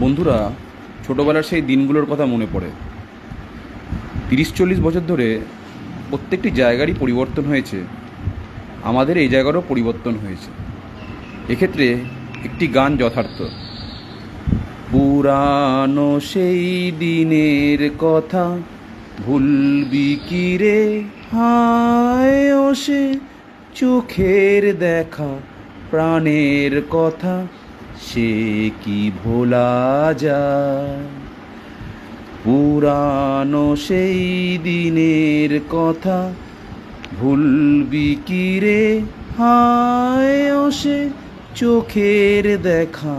বন্ধুরা, ছোটোবেলার সেই দিনগুলোর কথা মনে পড়ে। 30-40 বছর ধরে প্রত্যেকটি জায়গারই পরিবর্তন হয়েছে, আমাদের এই জায়গারও পরিবর্তন হয়েছে। এক্ষেত্রে একটি গান যথার্থ। পুরানো সেই দিনের কথা ভুলবি কি রে, হায় ও সে চোখের দেখা প্রাণের কথা, সে কি ভোলা যায়। পুরানো সেই দিনের কথা ভুলবি কি রে, হায় ও সে চোখের দেখা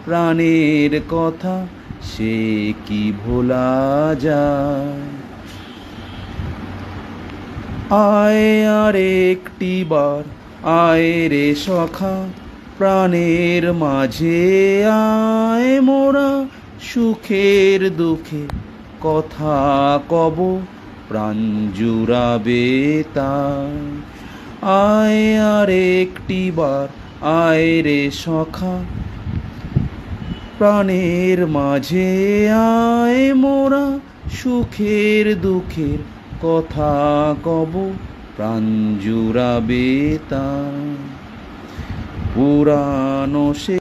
প্রাণের কথা, সে কি ভোলা যায়। আয় আর একটি বার আয় রে সখা, প্রাণের মাঝে আয় মোরা, সুখের দুঃখে কথা কব, প্রাণ জুড়াবে তাই। আয় আর একটি বার আয় রে সখা, প্রাণের মাঝে আয় মোরা, সুখের দুঃখের কথা কব, প্রাণ জুড়াবে তাই। পুরানো সে